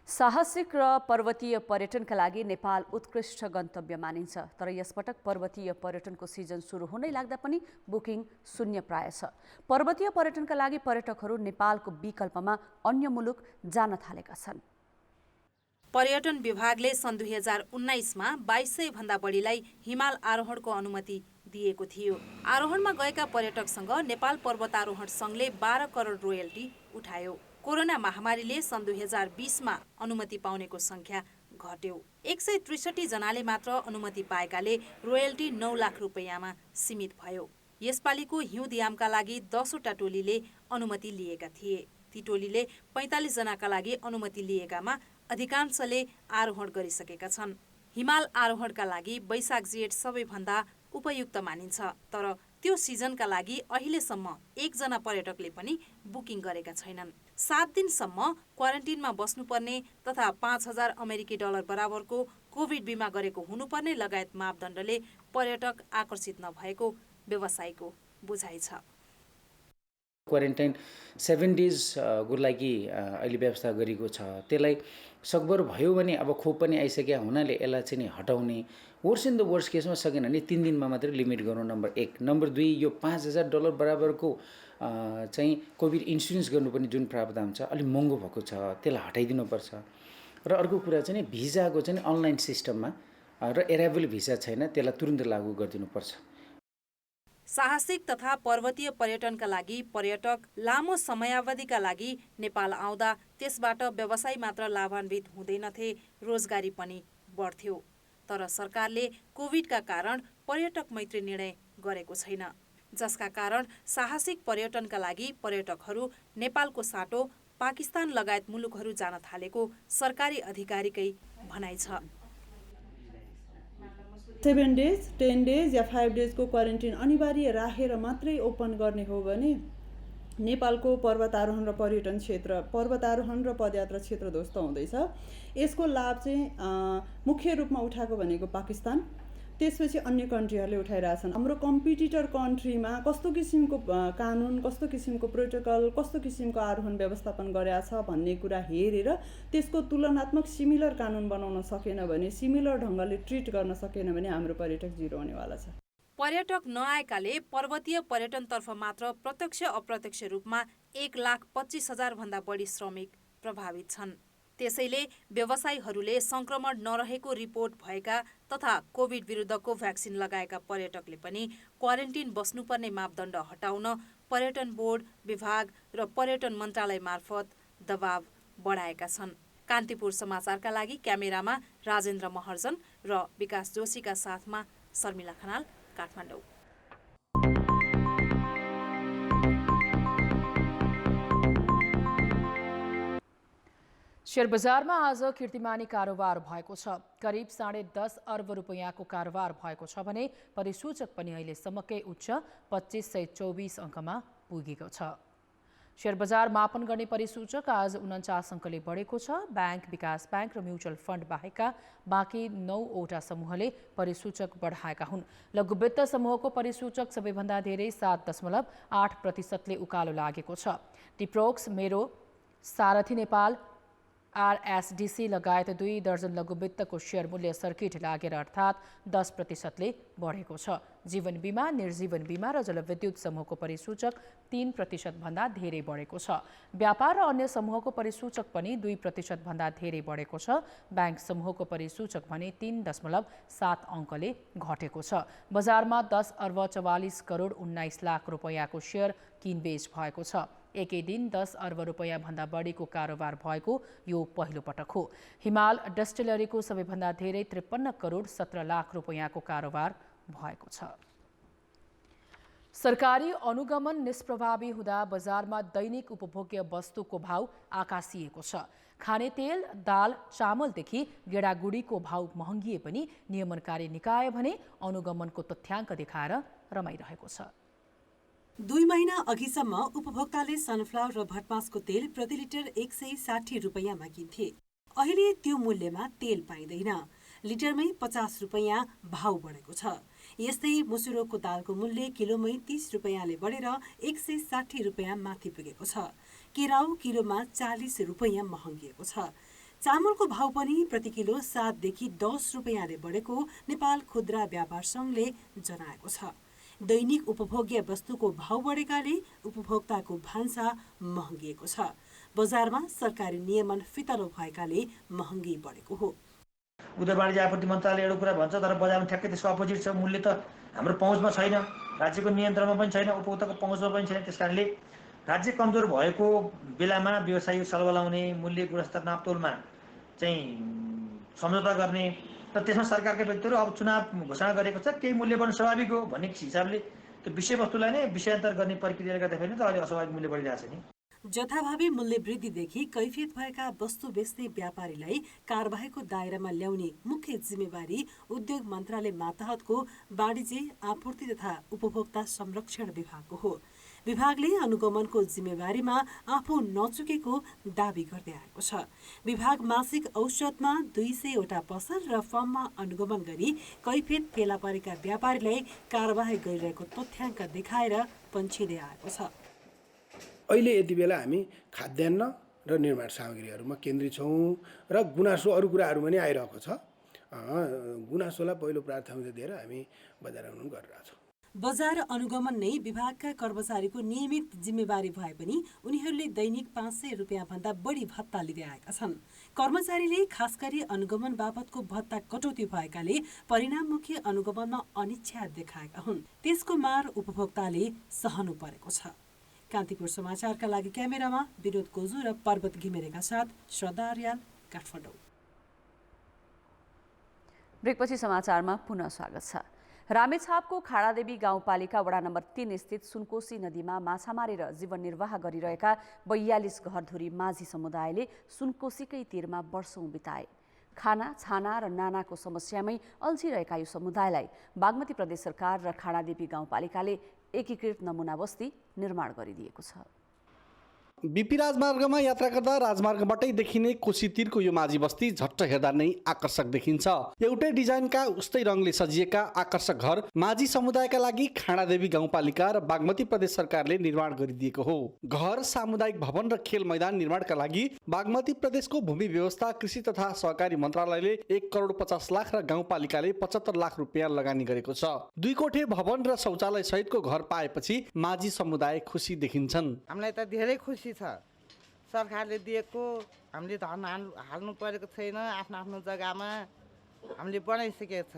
साहसिक र पर्वतीय पर्यटनका लागि नेपाल उत्कृष्ट गन्तव्य मानिन्छ, तर यसपटक पर्वतीय पर्यटनको सिजन सुरु हुनै लाग्दा पनि बुकिङ शून्य प्राय छ। पर्वतीय पर्यटनका लागि पर्यटकहरू नेपालको विकल्पमा अन्य मुलुक जान थालेका छन्। पर्यटन विभागले सन् 2019मा 2200 भन्दा बढीलाई हिमाल आरोहणको अनुमति दिएको थियो। आरोहणमा गएका पर्यटकसँग नेपाल पर्वतारोहण सङ्घले 12 करोड रोयल्टी उठायो। कोरोना महामारीले सन् 2020मा अनुमति पाउनेको संख्या घट्यो। 163 जनाले मात्र अनुमति पाएकाले रोयल्टी 9 लाख रुपैयाँमा सीमित भयो। यसपालिको हिउँदयामका लागि 10वटा टोलीले अनुमति लिएका थिए। ती टोलीले 45 जनाका लागि अनुमति लिएकामा अधिकांशले आरोहण गरिसकेका छन्। हिमाल आरोहणका लागि वैशाख जेठ सबैभन्दा उपयुक्त मानिन्छ, तर त्यो सिजनका लागि अहिलेसम्म एकजना पर्यटकले पनि बुकिङ गरेका छैनन्। 7 दिनसम्म क्वारेन्टिनमा बस्नुपर्ने तथा 5000 अमेरिकी डलर बराबरको कोभिड बिमा गरेको हुनुपर्ने लगायत मापदण्डले पर्यटक आकर्षित नभएको व्यवसायीको बुझाइ छ। क्वारेन्टाइन 7 डेजको लागि अहिले व्यवस्था गरेको छ। त्यसलाई सकभर भयो भने अब खोप पनि आइसकेका हुनाले यसलाई चाहिँ नि हटाउने, वर्स इन द वर्स्ट केसमा सकेन भने 3 दिनमा मात्रै लिमिट गर्नु, नम्बर 1। नम्बर 2, यो 5000 डलर बराबरको चाहिँ कोभिड इन्सुरेन्स गर्नु पनि जुन प्रावधान छ अलिक महँगो भएको छ, त्यसलाई हटाइदिनुपर्छ। र अर्को कुरा चाहिँ भिजाको चाहिँ अनलाइन सिस्टममा र एराइभल भिजा छैन, त्यसलाई तुरुन्त लागू गरिदिनुपर्छ। साहसिक तथा पर्वतीय पर्यटनका लागि पर्यटक लामो समयावधिका लागि नेपाल आउँदा त्यसबाट व्यवसाय मात्र लाभान्वित हुँदैनथे, रोजगारी पनि बढ्थ्यो। तर सरकारले कोभिडका कारण पर्यटक मैत्री निर्णय गरेको छैन, जसका कारण साहसिक पर्यटनका लागि पर्यटकहरू नेपालको साटो पाकिस्तान लगायत मुलुकहरू जान थालेको सरकारी अधिकारीकै भनाइ छ। 7 डेज, 10 डेज या 5 डेजको क्वारेन्टिन अनिवार्य राखेर मात्रै ओपन गर्ने हो भने नेपालको पर्वतारोहण र पर्यटन क्षेत्र, पर्वतारोहण र पदयात्रा क्षेत्र ध्वस्त हुँदैछ। यसको लाभ चाहिँ मुख्य रूपमा उठाएको भनेको पाकिस्तान, त्यसपछि अन्य कन्ट्रीहरूले उठाइरहेछन्। हाम्रो कम्पिटिटर कन्ट्रीमा कस्तो किसिमको कानुन, कस्तो किसिमको प्रोटोकल, कस्तो किसिमको आरोहण व्यवस्थापन गरेका छ भन्ने कुरा हेरेर त्यसको तुलनात्मक सिमिलर कानुन बनाउन सकेन भने, सिमिलर ढङ्गले ट्रिट गर्न सकेन भने हाम्रो पर्यटक जिरो हुनेवाला छ। पर्यटक नआएकाले पर्वतीय पर्यटनतर्फ मात्र प्रत्यक्ष अप्रत्यक्ष रूपमा 1,25,000 भन्दा बढी श्रमिक प्रभावित छन्। त्यसैले व्यवसायीहरूले संक्रमण नरहेको रिपोर्ट भएका तथा कोभिड विरुद्धको भ्याक्सिन लगाएका पर्यटकले पनि क्वारेन्टिन बस्नुपर्ने मापदण्ड हटाउन पर्यटन बोर्ड, विभाग र पर्यटन मन्त्रालय मार्फत दबाव बढाएका छन्। कान्तिपुर समाचारका लागि क्यामेरामा राजेन्द्र महर्जन र विकास जोशीका साथमा शर्मिला खनाल, काठमाडौँ। शेयर बजारमा आज कीर्तिमानी कारोबार भएको छ। करिब 10.5 अर्ब रुपैयाँको कारोबार भएको छ भने परिसूचक पनि अहिलेसम्मकै उच्च 2524 अङ्कमा पुगेको छ। शेयर बजार मापन गर्ने परिसूचक आज 49 अङ्कले बढेको छ। ब्याङ्क, विकास ब्याङ्क र म्युचुअल फन्ड बाहेकका बाँकी 9वटा समूहले परिसूचक बढाएका हुन्। लघु वित्त समूहको परिसूचक सबैभन्दा धेरै 7.8% उकालो लागेको छ। टिप्रोक्स, मेरो, सारथी नेपाल, आरएसडीसी लगायत 2 दर्जन लघुवित्तको शेयर मूल्य सर्किट लागेर अर्थात् 10%ले बढेको छ। जीवन बीमा, निर्जीवन बीमा र जलविद्युत समूहको परिसूचक 3% भन्दा धेरै बढेको छ। व्यापार र अन्य समूहको परिसूचक पनि 2% भन्दा धेरै बढेको छ। बैंक समूहको परिसूचक भने 3.7 अङ्कले घटेको छ। बजारमा 10 अर्ब 44 करोड 19 लाख रुपैयाँको शेयर किनबेच भएको छ। एकै दिन 10 अर्ब रुपैयाँ भन्दा बढीको कारोबार भएको यो पहिलो पटक हो। हिमाल डिस्टिलरीको सबैभन्दा धेरै 53 करोड 17 लाख रुपैयाँको कारोबार भएको छ। सरकारी अनुगमन निष्प्रभावी हुँदा बजारमा दैनिक उपभोग्य वस्तुको भाव आकाशिएको छ। खाने तेल, दाल, चामलदेखि गेडागुडीको भाव महँगिए पनि नियमनकारी निकाय भने अनुगमनको तथ्याङ्क देखाएर रमाइरहेको छ। 2 महिना अघिसम्म उपभोक्ताले सनफ्लावर र भटमासको तेल प्रति लिटर 160 रुपैयाँमा किन्थे। अहिले त्यो मूल्यमा तेल पाइँदैन। लिटरमै 50 रुपैयाँ भाव बढेको छ। यस्तै मुसुरोको दालको मूल्य किलोमै 30 रुपैयाँले बढेर 160 रुपैयाँ माथि पुगेको छ। केराउ किलोमा 40 रुपैयाँ महँगिएको छ। चामलको भाव पनि प्रति किलो 7 देखि 10 रुपैयाँले बढेको नेपाल खुद्रा व्यापार सङ्घले जनाएको छ। दैनिक उपभोग्य वस्तुको भाव बढेकाले उपभोक्ताको भान्सा महँगिएको छ। बजारमा सरकारी नियमन फितलो भएकाले महँगी बढेको हो। उद्योग वाणिज्य आपूर्ति मन्त्रालयले एउटा कुरा भन्छ, तर बजारमा ठ्याक्कै त्यसको अपोजिट छ। मूल्य त हाम्रो पहुँचमा छैन, राज्यको नियन्त्रणमा पनि छैन, उपभोक्ताको पहुँचमा पनि छैन। त्यसकारणले राज्य कमजोर भएको बेलामा व्यवसायिक सलबलाउने, मूल्य गुणस्तर नापतोलमा चाहिँ सम्झौता गर्ने र त्यसमा सरकारका व्यक्तिहरू अब चुनाव घोषणा गरेको छ, केही मूल्य बढ्नु स्वाभाविक हो भन्ने हिसाबले त्यो विषयवस्तुलाई नै विषयान्तर गर्ने प्रक्रियाले गर्दाखेरि त अहिले अस्वाभाविक मूल्य बढिरहेको छ नि। जथाभावी मूल्य वृद्धिदेखि कैफियत भएका वस्तु बेच्ने व्यापारीलाई कारबाहीको दायरामा ल्याउने मुख्य जिम्मेवारी उद्योग मन्त्रालय मातहतको वाणिज्य, आपूर्ति तथा उपभोक्ता संरक्षण विभागको हो। विभागले अनुगमनको जिम्मेवारीमा आफू नचुकेको दावी गर्दै आएको छ। विभाग मासिक औसतमा 200 वटा पसल र फर्ममा अनुगमन गरी कैफियत फेला परेका व्यापारीलाई कारबाही गरिरहेको तथ्याङ्क देखाएर पन्छिँदै आएको छ। अहिले यति बेला हामी खाद्यान्न र निर्माण सामग्रीहरूमा केन्द्रित छौँ र गुनासो अरू कुराहरू पनि आइरहेको छ। गुनासोलाई पहिलो प्राथमिकता दिएर हामी बजार अनुगमन गरिरहेछौँ। बजार अनुगमन नै विभागका कर्मचारीको नियमित जिम्मेवारी भए पनि उनीहरूले दैनिक 500 रुपैयाँ भन्दा बढी भत्ता लिँदै आएका छन्। कर्मचारीले खास गरी अनुगमन बापतको भत्ता कटौती भएकाले परिणाममुखी अनुगमनमा अनिच्छा देखाएका हुन्। त्यसको मार उपभोक्ताले सहनु परेको छ। कान्तिपुर समाचारका लागि क्यामेरामा विनोद कोजु र पर्वत घिमिरेका साथ श्रद्धा आर्याल, काठमाडौँ। ब्रेकपछि समाचारमा पुनः स्वागत छ। रामेछापको खाडादेवी गाउँपालिका वडा नम्बर 3 स्थित सुनकोशी नदीमा माछा मारेर जीवन निर्वाह गरिरहेका 42 घरधुरी माझी समुदायले सुनकोशीकै तीरमा वर्षौं बिताए। खाना, छाना र नानाको समस्यामै अल्झिरहेका यो समुदायलाई बागमती प्रदेश सरकार र खाडादेवी गाउँपालिकाले एकीकृत नमुना बस्ती निर्माण गरिदिएको छ। बिपी राजमार्गमा यात्रा गर्दा राजमार्गबाटै देखिने कोशी तीरको यो माझी बस्ती झट्ट हेर्दा नै आकर्षक देखिन्छ। एउटै डिजाइनका उस्तै रङले सजिएका आकर्षक घर माझी समुदायका लागि खाडादेवी गाउँपालिका र बागमती प्रदेश सरकारले निर्माण गरिदिएको हो। घर, सामुदायिक भवन र खेल मैदान निर्माणका लागि बागमती प्रदेशको भूमि व्यवस्था, कृषि तथा सहकारी मन्त्रालयले 1 करोड 50 लाख र गाउँपालिकाले 75 लाख रुपियाँ लगानी गरेको छ। 2 कोठे भवन र शौचालय सहितको घर पाएपछि माझी समुदाय खुसी देखिन्छन्। हामीलाई त धेरै खुसी छ। सरकारले दिएको हामीले धन हाल्नु परेको छैन। आफ्नो आफ्नो जग्गामा हामीले बनाइसकेको छ,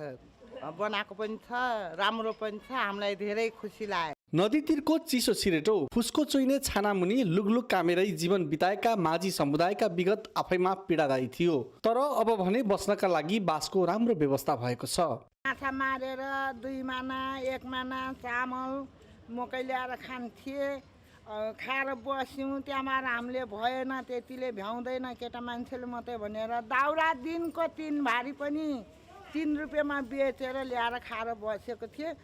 बनाएको पनि छ, राम्रो पनि छ। हामीलाई धेरै खुसी लाग्यो। नदीतीरको चिसो छिरेटो, फुसको चुइने छानामुनि लुगलुग कामेरै जीवन बिताएका माझी समुदायका विगत आफैमा पीडादायी थियो। तर अब भने बस्नका लागि बासको राम्रो व्यवस्था भएको छ। माछा मारेर 2 माना 1 माना चामल मकै ल्याएर खान्थे। खाएर बस्यौँ। त्यहाँबाट हामीले भएन, त्यतिले भ्याउँदैन केटा मान्छेले मात्रै भनेर दाउरा दिनको 3 भारी पनि 3 रुपियाँमा बेचेर ल्याएर खाएर बसेको थिएँ।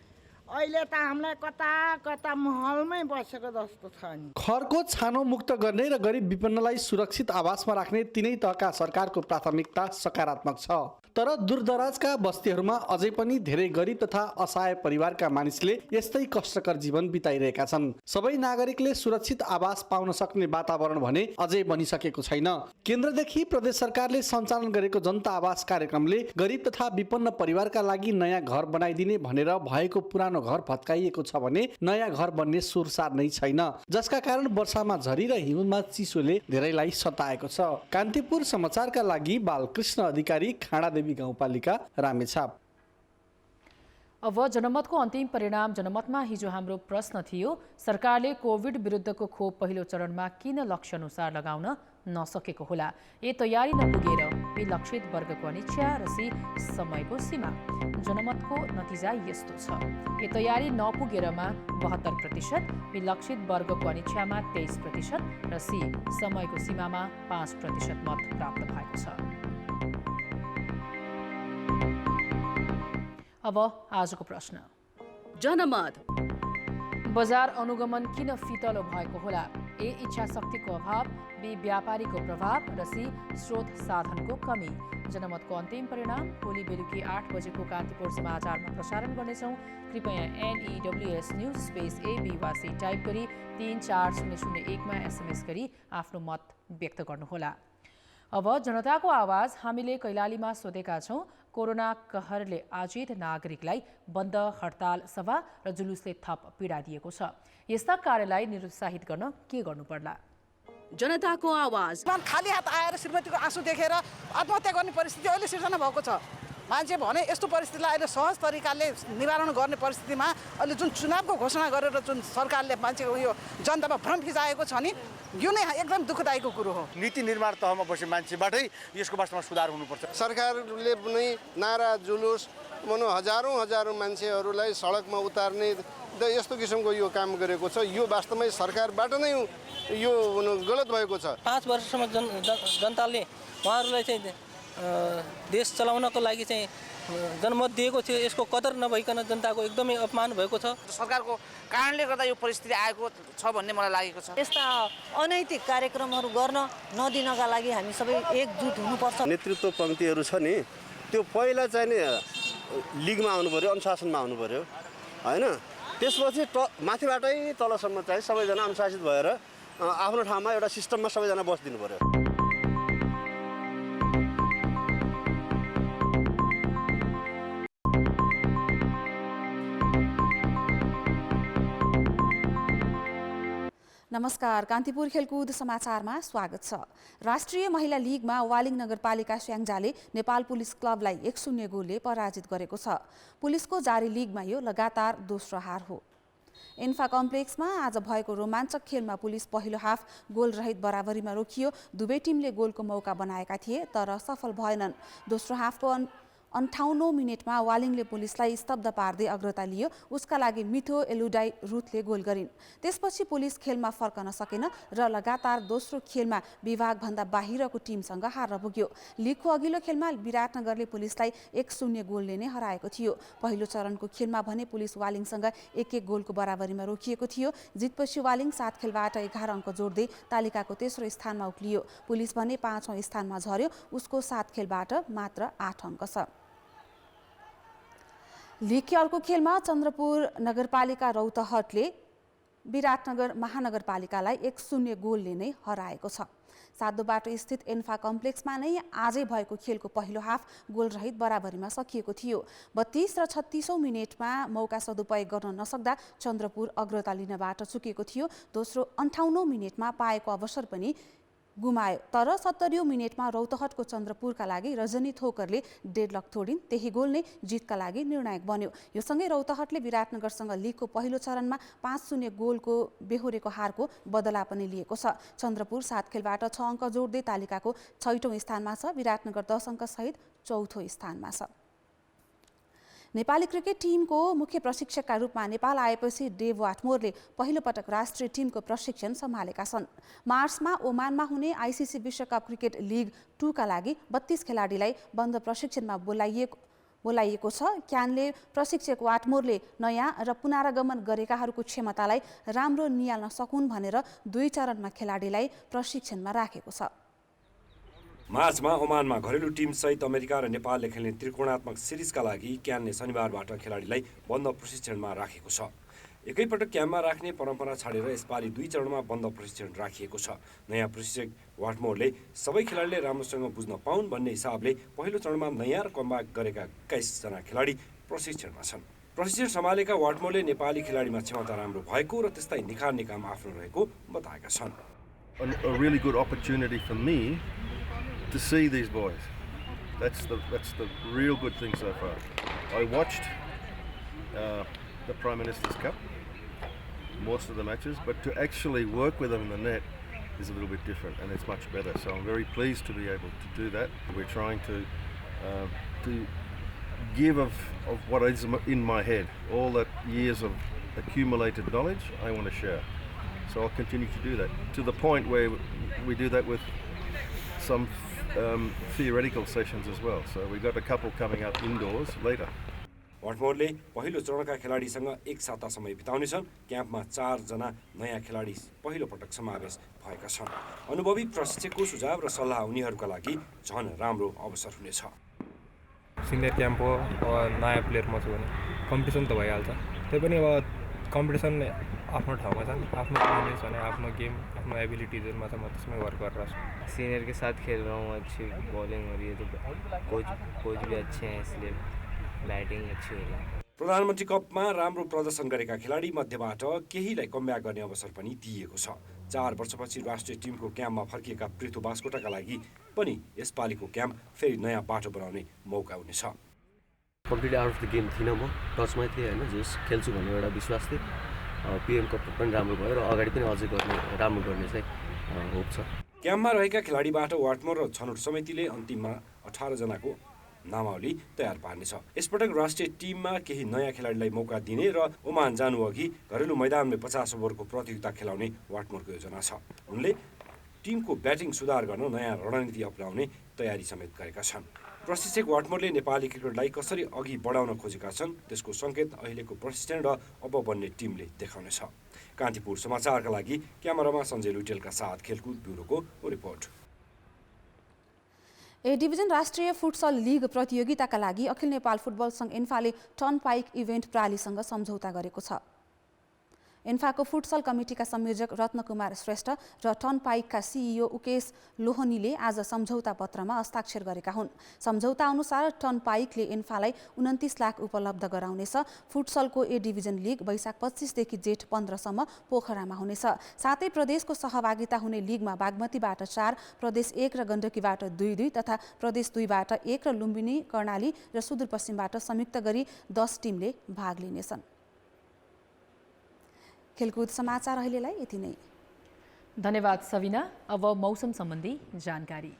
अहिले त हामीलाई कता कता महलमै बसेको जस्तो छ नि। खरको छानो मुक्त गर्ने र गरिब विपन्नलाई सुरक्षित आवासमा राख्ने तीनै तहका सरकारको प्राथमिकता सकारात्मक छ। तर दूरदराजका बस्तीहरूमा अझै पनि धेरै गरिब तथा असहाय परिवारका मानिसले यस्तै कष्टकर जीवन बिताइरहेका छन्। सबै नागरिकले सुरक्षित आवास पाउन सक्ने वातावरण भने अझै बनिसकेको छैन। केन्द्रदेखि प्रदेश सरकारले सञ्चालन गरेको जनता आवास कार्यक्रमले गरिब तथा विपन्न परिवारका लागि नयाँ घर बनाइदिने भनेर भएको पुरानो घर भत्काइएको छ भने नयाँ घर बन्ने सुरसार नै छैन, जसका कारण वर्षामा झरी र हिउँमा चिसोले धेरैलाई सताएको छ। कान्तिपुर समाचारका लागि बालकृष्ण अधिकारी, खाँडादेवी गाउँपालिका, रामेछाप। अब जनमतको अन्तिम परिणाम। जनमतमा हिजो हाम्रो प्रश्न थियो, सरकारले कोभिड विरुद्धको खोप पहिलो चरणमा किन लक्ष्य अनुसार लगाउन नसकेको होला? ए तयारी नपुगेर, बी लक्षित वर्गको अनिच्छा र सी समयको सीमा। जनमतको नतिजा यस्तो छ, ए तयारी नपुगेरमा 72%, बी लक्षित वर्गको अनिच्छामा 23% र सी समयको सीमामा 5% मत प्राप्त भएको छ। अब आजको प्रश्न। जनमत बजार अनुगमन किन फितलो भएको होला? ए इच्छा शक्तिको अभाव, बी व्यापारीको प्रभाव र सी स्रोत साधनको कमी। जनमतको अन्तिम परिणाम भोलि बेलुकी 8 बजेको कान्तिपुर समाचारमा प्रसारण गर्नेछौँ। कृपया NEWS news space ABYC type गरी 34001मा SMS गरी आफ्नो मत व्यक्त गर्नुहोला। अब जनताको आवाज। हामीले कैलालीमा सोधेका छौँ, कोरोना कहरले आजित नागरिकलाई बन्द, हडताल, सभा र जुलुसले थप पीडा दिएको छ। यस्ता कार्यलाई निरुत्साहित गर्न के गर्नु पर्ला? जनताको आवाज। खाली हात आएर श्रीमतीको आँसु देखेर आत्महत्या गर्ने परिस्थिति अहिले सिर्जना भएको छ। मान्छे भने यस्तो परिस्थितिलाई अहिले सहज तरिकाले निवारण गर्ने परिस्थितिमा अहिले जुन चुनावको घोषणा गरेर जुन सरकारले मान्छेको यो जनतामा भ्रम फिजाएको छ नि, यो नै एकदम दुःखदायीको कुरो हो। नीति निर्माण तहमा बसे मान्छेबाटै यसको वास्तवमा सुधार हुनुपर्छ। सरकारले पनि नारा जुलुस भनौँ हजारौँ मान्छेहरूलाई सडकमा उतार्ने यस्तो किसिमको यो काम गरेको छ। यो वास्तवमै सरकारबाट नै यो गलत भएको छ। 5 वर्षसम्म जनताले उहाँहरूलाई चाहिँ देश चलाउनको लागि चाहिँ जनमत दिएको थियो, यसको कदर नभइकन जनताको एकदमै अपमान भएको छ। सरकारको कारणले गर्दा यो परिस्थिति आएको छ भन्ने मलाई लागेको छ। यस्ता अनैतिक कार्यक्रमहरू गर्न नदिनका लागि हामी सबै एकजुट हुनुपर्छ। नेतृत्व पङ्क्तिहरू छ नि, त्यो पहिला चाहिँ नि लिगमा आउनु पर्यो, अनुशासनमा आउनु पर्यो होइन। त्यसपछि माथिबाटै तलसम्म चाहिँ सबैजना अनुशासित भएर आफ्नो ठाउँमा एउटा सिस्टममा सबैजना बसिदिनु पर्यो। नमस्कार, कान्तिपुर खेलकुद समाचारमा स्वागत छ। राष्ट्रिय महिला लिगमा वालिङ नगरपालिका स्याङ्जाले नेपाल पुलिस क्लबलाई 1-0 गोलले पराजित गरेको छ। पुलिसको जारी लिगमा यो लगातार दोस्रो हार हो। इन्फा कम्प्लेक्समा आज भएको रोमाञ्चक खेलमा पुलिस पहिलो हाफ गोलरहित बराबरीमा रोकियो। दुवै टिमले गोलको मौका बनाएका थिए तर सफल भएनन्। दोस्रो हाफको 58 मिनेटमा वालिङले पुलिसलाई स्तब्ध पार्दै अग्रता लियो। उसका लागि मिथो एलुडाई रुथले गोल गरिन्। त्यसपछि पुलिस खेलमा फर्कन सकेन र लगातार दोस्रो खेलमा विभागभन्दा बाहिरको टिमसँग हार पुग्यो। लिगको अघिल्लो खेलमा विराटनगरले पुलिसलाई 1-0 गोलले नै हराएको थियो। पहिलो चरणको खेलमा भने पुलिस वालिङसँग 1-1 गोलको बराबरीमा रोकिएको थियो। जितपछि वालिङ 7 खेलबाट 11 अङ्क जोड्दै तालिकाको तेस्रो स्थानमा उक्लियो। पुलिस भने 5औं स्थानमा झर्यो। उसको 7 खेलबाट मात्र 8 अङ्क छ। लिगको अर्को खेलमा चन्द्रपुर नगरपालिका रौतहटले विराटनगर महानगरपालिकालाई 1-0 गोलले नै हराएको छ। सातो बाटो स्थित एन्फा कम्प्लेक्समा नै आजै भएको खेलको पहिलो हाफ गोलरहित बराबरीमा सकिएको थियो। 32 र 36औं मिनेटमा मौका सदुपयोग गर्न नसक्दा चन्द्रपुर अग्रता लिनबाट चुकेको थियो। दोस्रो 58औं मिनेटमा पाएको अवसर पनि गुमायो। तर 70औं मिनेटमा रौतहटको चन्द्रपुरका लागि रजनी थोकरले डेडलक तोडिन्। त्यही गोल नै जितका लागि निर्णायक बन्यो। यो सँगै रौतहटले विराटनगरसँग लिगको पहिलो चरणमा 5-0 गोलको बेहोरेको हारको बदला पनि लिएको छ। चन्द्रपुर 7 खेलबाट 6 अङ्क जोड्दै तालिकाको 6औं स्थानमा छ। विराटनगर 10 अङ्क सहित 4थो स्थानमा छ। नेपाली क्रिकेट टिमको मुख्य प्रशिक्षकका रूपमा नेपाल आएपछि डेभ वाटमोरले पहिलो पटक राष्ट्रिय टिमको प्रशिक्षण सम्हालेका छन्। मार्चमा ओमानमा हुने ICC विश्वकप क्रिकेट लिग 2 का लागि 32 खेलाडीलाई बन्द प्रशिक्षणमा बोलाइएको छ। क्यानले प्रशिक्षक वाटमोरले नयाँ र पुनरागमन गरेकाहरूको क्षमतालाई राम्रो निहाल्न सकुन् भनेर 2 चरणमा खेलाडीलाई प्रशिक्षणमा राखेको छ। मार्चमा ओमानमा घरेलु टिमसहित अमेरिका र नेपालले खेल्ने त्रिकोणात्मक सिरिजका लागि क्यानले शनिबारबाट खेलाडीलाई बन्द प्रशिक्षणमा राखेको छ। एकैपटक क्याम्पमा राख्ने परम्परा छाडेर यसपालि 2 चरणमा बन्द प्रशिक्षण राखिएको छ। नयाँ प्रशिक्षक वाटमोरले सबै खेलाडीले राम्रोसँग बुझ्न पाउन् भन्ने हिसाबले पहिलो चरणमा नयाँ र कमब्याक गरेका 21 जना खेलाडी प्रशिक्षणमा छन्। प्रशिक्षण सम्हालेका वाटमोरले नेपाली खेलाडीमा क्षमता राम्रो भएको र त्यसलाई निखार्ने काम आफ्नो रहेको बताएका छन्। A really good opportunity for me to see these boys. That's the real good thing so far. I watched the Prime Minister's Cup, most of the matches, but to actually work with them in the net is a little bit different, and it's much better. So I'm very pleased to be able to do that. We're trying to give of what is in my head, all that years of accumulated knowledge I want to share. So I'll continue to do that, to the point where we do that with some theoretical sessions as well. So we've got a couple coming up indoors later. वाटमोरले पहिलो चरणका खेलाडीसँग 1 साता समय बिताउनेछन्। क्याम्पमा 4 जना नयाँ खेलाडी पहिलो पटक समावेश भएका छन्। अनुभवी प्रशिक्षकको सुझाव र सल्लाह उनीहरूका लागि झन राम्रो अवसर हुनेछ। सिनियर क्याम्प हो, नयाँ प्लेयर म छु भने कम्पिटिसन त भइहाल्छ। त्यही पनि अब कम्पिटिसन आफ्नो ठाउँमा छ, आफ्नो परफर्मेन्स भने आफ्नो गेम, आफ्नो एबिलिटीजहरुमा छ, म त्यसमै वर्क गरेर छु। सीनियर के साथ खेल रहा हूँ, अच्छी बॉलिंग हो रही है, तो कोच भी अच्छे हैं, इसलिए ब्याटिङ अच्छी हो रही है। प्रधानमन्त्री कपमा राम्रो प्रदर्शन गरेका खेलाडी मध्येबाट केहीलाई कमब्याक गर्ने अवसर पनि दिएको छ। 4 वर्षपछि राष्ट्रिय टिमको क्याम्पमा फर्किएका पृथु बास्कोटाका लागि पनि यसपालिको क्याम्प फेरि नयाँ बाटो बनाउने मौका हुनेछ। Completely out of the game थिइनँ, म टचमै थिएँ होइन, जस खेल्छु भन्ने एउटा विश्वास थियो। पिएम कप पनि राम्रो भयो र अगाडि पनि अझै राम्रो गर्ने चाहिँ होप छ। क्याम्पमा रहेका खेलाडीबाट वाटमोर र छनौट समितिले अन्तिममा 18 जनाको नामावली तयार पार्नेछ। यसपटक राष्ट्रिय टिममा केही नयाँ खेलाडीलाई मौका दिने र ओमान जानु अघि घरेलु मैदानमै 50 ओभरको प्रतियोगिता खेलाउने वाटमोरको योजना छ। उनले टिमको ब्याटिङ सुधार गर्न नयाँ रणनीति अपनाउने तयारी समेत गरेका छन्। प्रशिक्षक वाटमोरले नेपाली क्रिकेटलाई कसरी अघि बढाउन खोजेका छन् त्यसको सङ्केत अहिलेको प्रशिक्षण र अब बन्ने टिमले देखाउनेछ। कान्तिपुर समाचारका लागि क्यामेरामा सञ्जय लुटेलका साथ खेलकुद ब्युरोको रिपोर्ट। ए डिभिजन राष्ट्रिय फुटसल लिग प्रतियोगिताका लागि अखिल नेपाल फुटबल सङ्घ एन्फाले टर्नपाइक इभेन्ट प्रालीसँग सम्झौता गरेको छ। एन्फाको फुटसल कमिटीका संयोजक रत्नकुमार श्रेष्ठ र टर्नपाइकका सिइओ उकेश लोहनीले आज सम्झौता पत्रमा हस्ताक्षर गरेका हुन्। सम्झौता अनुसार टर्नपाइकले एन्फालाई 29 लाख उपलब्ध गराउनेछ। फुटसलको ए डिभिजन लिग वैशाख 25 देखि जेठ 15 सम्म पोखरामा हुनेछ। साथै प्रदेशको सहभागिता हुने लिगमा बागमतीबाट 4, प्रदेश 1 र गण्डकीबाट 2-2 तथा प्रदेश 2 बाट 1 र लुम्बिनी, कर्णाली र सुदूरपश्चिमबाट संयुक्त गरी 10 टिमले भाग लिनेछन्। खेलकुद समाचार अहिलेलाई यति नै। धन्यवाद सबिना। अब मौसम सम्बन्धी जानकारी।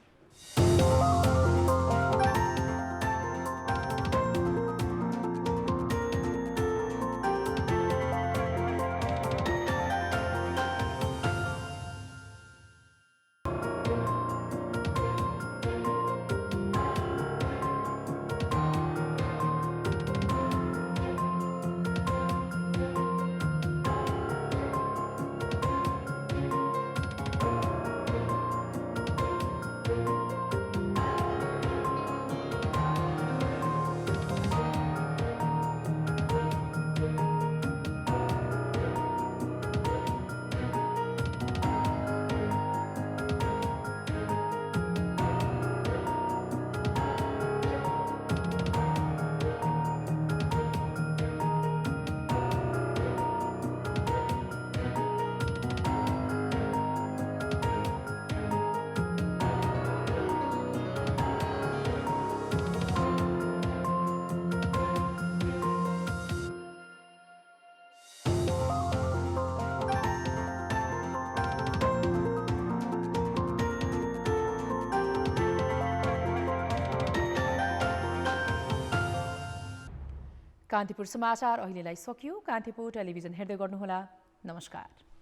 कान्तिपुर समाचार अहिलेलाई सकियो। कान्तिपुर टेलिभिजन हेर्दै गर्नुहोला। नमस्कार।